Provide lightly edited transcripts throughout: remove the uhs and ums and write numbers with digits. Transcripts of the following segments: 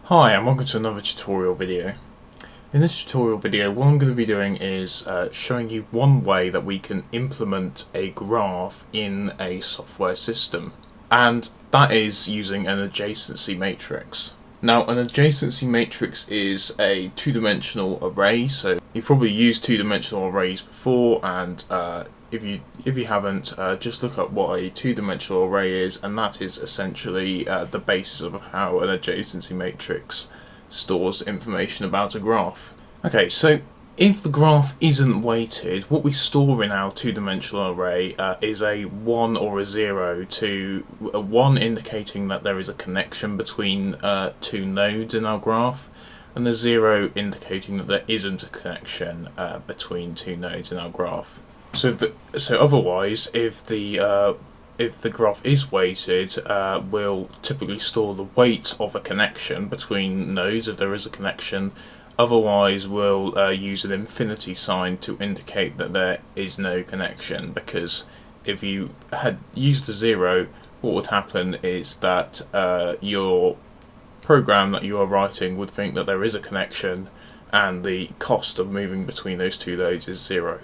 Hi, and welcome to another tutorial video. In this tutorial video, what I'm going to be doing is showing you one way that we can implement a graph in a software system, and that is using an adjacency matrix. Now, an adjacency matrix is a two-dimensional array, so you've probably used two-dimensional arrays before, and if you haven't, just look up what a two-dimensional array is, and that is essentially the basis of how an adjacency matrix stores information about a graph. Okay, so if the graph isn't weighted, what we store in our two-dimensional array is a 1 or a 0, to a 1 indicating that there is a connection between two nodes in our graph, and a 0 indicating that there isn't a connection between two nodes in our graph. So otherwise, if the graph is weighted, we'll typically store the weight of a connection between nodes if there is a connection. Otherwise, we'll use an infinity sign to indicate that there is no connection, because if you had used a 0, what would happen is that your program that you are writing would think that there is a connection, and the cost of moving between those two nodes is 0.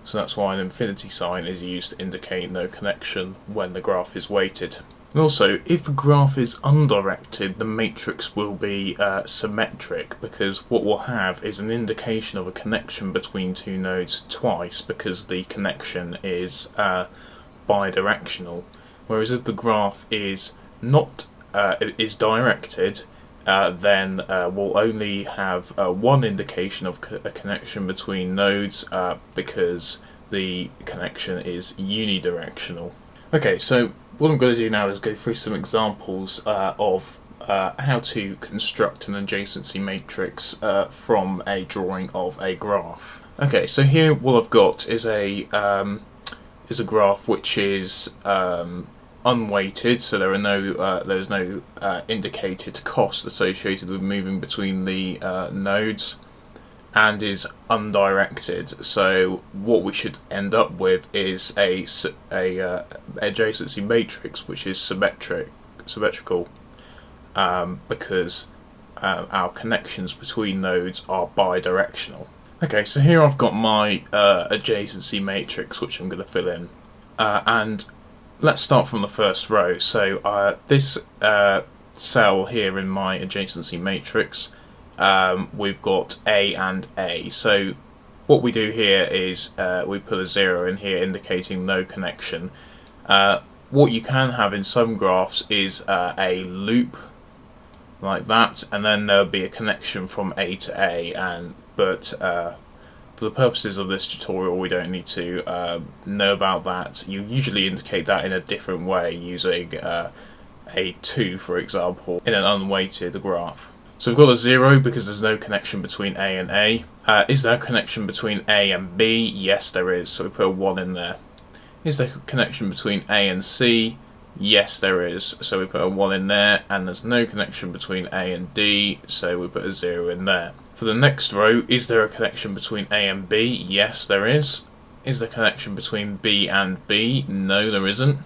So that's why an infinity sign is used to indicate no connection when the graph is weighted. And also, if the graph is undirected, the matrix will be symmetric, because what we'll have is an indication of a connection between two nodes twice, because the connection is bidirectional. Whereas if the graph is not is directed, then we'll only have one indication of a connection between nodes, because the connection is unidirectional. Okay, so what I'm going to do now is go through some examples of how to construct an adjacency matrix from a drawing of a graph. Okay, so here what I've got is a graph which is unweighted, so there's no indicated cost associated with moving between the nodes, and is undirected. So what we should end up with is a adjacency matrix which is symmetrical, because our connections between nodes are bidirectional. Okay, so here I've got my adjacency matrix which I'm going to fill in, and let's start from the first row. So this cell here in my adjacency matrix, we've got A and A. So what we do here is we put a 0 in here indicating no connection. What you can have in some graphs is a loop like that, and then there'll be a connection from A to A, but for the purposes of this tutorial we don't need to know about that. You usually indicate that in a different way, using a 2, for example, in an unweighted graph. So we've got a 0 because there's no connection between A and A. Is there a connection between A and B? Yes, there is, so we put a 1 in there. Is there a connection between A and C? Yes, there is, so we put a 1 in there. And there's no connection between A and D, so we put a 0 in there. For the next row, is there a connection between A and B? Yes, there is. Is there a connection between B and B? No, there isn't.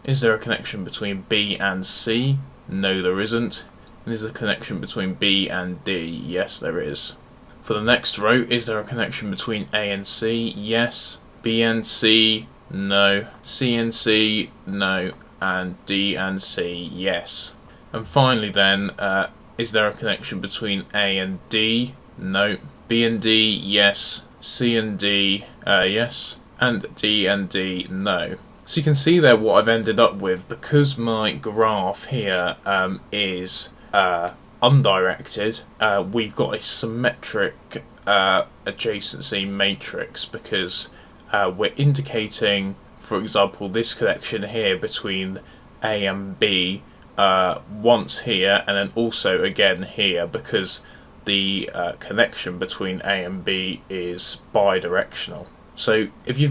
Is there a connection between B and C? No, there isn't. And is there a connection between B and D? Yes, there is. For the next row, is there a connection between A and C? Yes. B and C? No. C and C? No. And D and C? Yes. And finally then, is there a connection between A and D? No. B and D? Yes. C and D? Yes. And D and D? No. So you can see there what I've ended up with, because my graph here is undirected. We've got a symmetric adjacency matrix, because we're indicating, for example, this connection here between A and B once here, and then also again here, because the connection between A and B is bidirectional. So if you're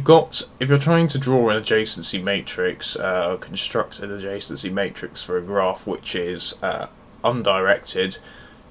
trying to draw an adjacency matrix, or construct an adjacency matrix for a graph which is undirected,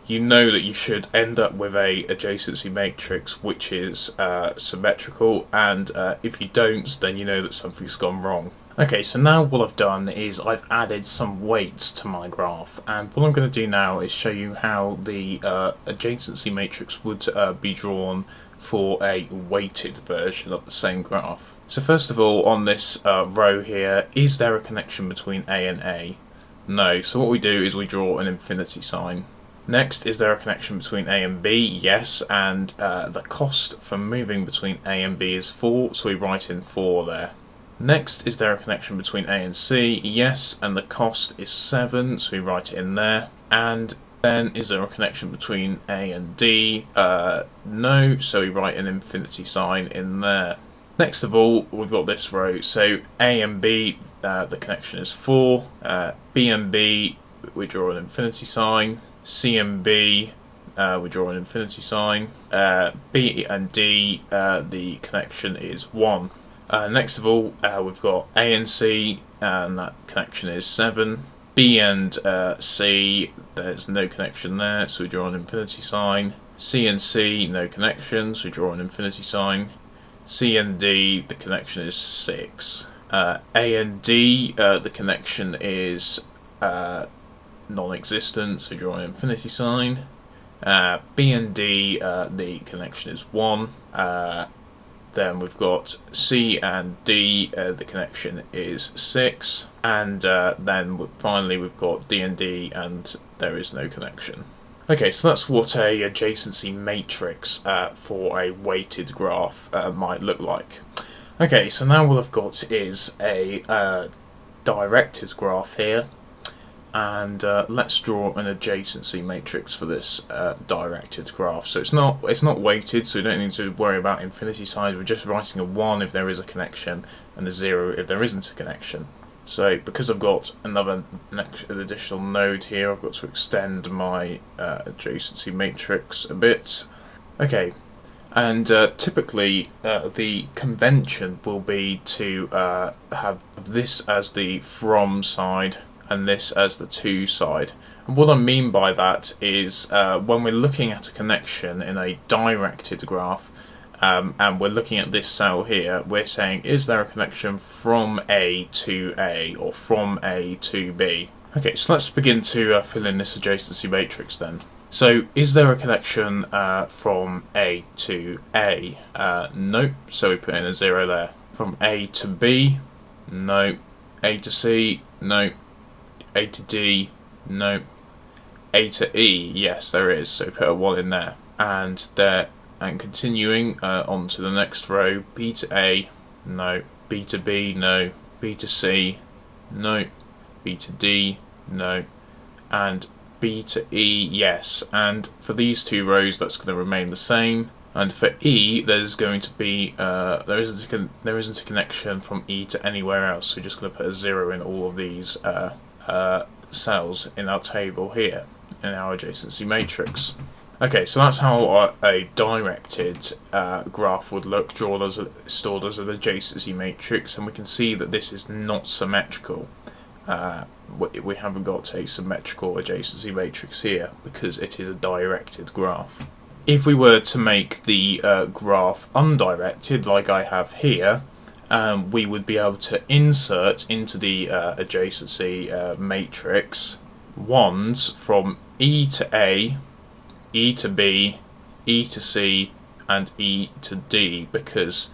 you know that you should end up with a adjacency matrix which is symmetrical, and if you don't, then you know that something's gone wrong. Okay, so now what I've done is I've added some weights to my graph, and what I'm going to do now is show you how the adjacency matrix would be drawn for a weighted version of the same graph. So first of all, on this row here, is there a connection between A and A? No, so what we do is we draw an infinity sign. Next, is there a connection between A and B? Yes, and the cost for moving between A and B is 4, so we write in 4 there. Next, is there a connection between A and C? Yes, and the cost is 7, so we write it in there. And then, is there a connection between A and D? No, so we write an infinity sign in there. Next of all, we've got this row. So A and B, the connection is 4. B and B, we draw an infinity sign. C and B, we draw an infinity sign. B and D, the connection is 1. Next of all, we've got A and C, and that connection is 7. B and C, there's no connection there, so we draw an infinity sign. C and C, no connection, so we draw an infinity sign. C and D, the connection is 6. A and D, the connection is non-existent, so we draw an infinity sign. B and D, the connection is 1. Then we've got C and D, the connection is 6, and then finally we've got D and D, and there is no connection. Okay, so that's what a adjacency matrix for a weighted graph might look like. Okay, so now what I've got is a directed graph here, and let's draw an adjacency matrix for this directed graph. So it's not weighted, so we don't need to worry about infinity signs. We're just writing a 1 if there is a connection and a 0 if there isn't a connection. So because I've got an additional node here, I've got to extend my adjacency matrix a bit. Okay, and typically the convention will be to have this as the from side and this as the to side. And what I mean by that is when we're looking at a connection in a directed graph, and we're looking at this cell here, we're saying, is there a connection from A to A or from A to B? Okay, so let's begin to fill in this adjacency matrix then. So, is there a connection from A to A? Nope, so we put in a 0 there. From A to B? No. A to C? No. A to D? No. A to E? Yes, there is, so we put a 1 in there. And continuing on to the next row, B to A, no. B to B, no. B to C, no. B to D, no. And B to E, yes. And for these two rows, that's going to remain the same. And for E, there's going to be there isn't a connection from E to anywhere else. So we're just going to put a 0 in all of these cells in our table here in our adjacency matrix. Okay, so that's how a directed graph would look, stored as an adjacency matrix, and we can see that this is not symmetrical. We haven't got a symmetrical adjacency matrix here because it is a directed graph. If we were to make the graph undirected, like I have here, we would be able to insert into the adjacency matrix ones from E to A, E to B, E to C, and E to D, because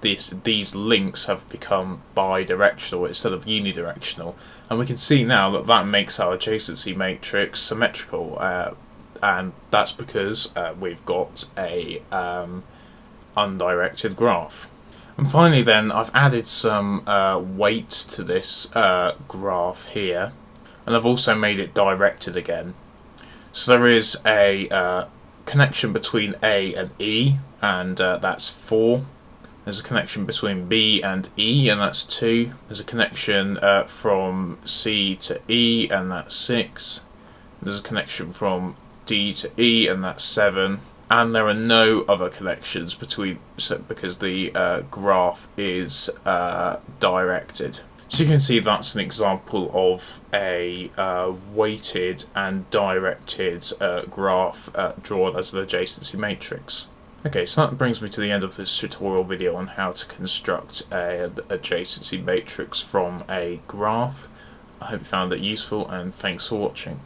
these links have become bidirectional instead of unidirectional, and we can see now that that makes our adjacency matrix symmetrical, and that's because we've got a undirected graph. And finally then, I've added some weights to this graph here, and I've also made it directed again. So there is a connection between A and E, and that's 4. There's a connection between B and E, and that's 2. There's a connection from C to E, and that's 6. There's a connection from D to E, and that's 7. And there are no other connections because the graph is directed. So you can see that's an example of a weighted and directed graph drawn as an adjacency matrix. Okay, so that brings me to the end of this tutorial video on how to construct an adjacency matrix from a graph. I hope you found it useful, and thanks for watching.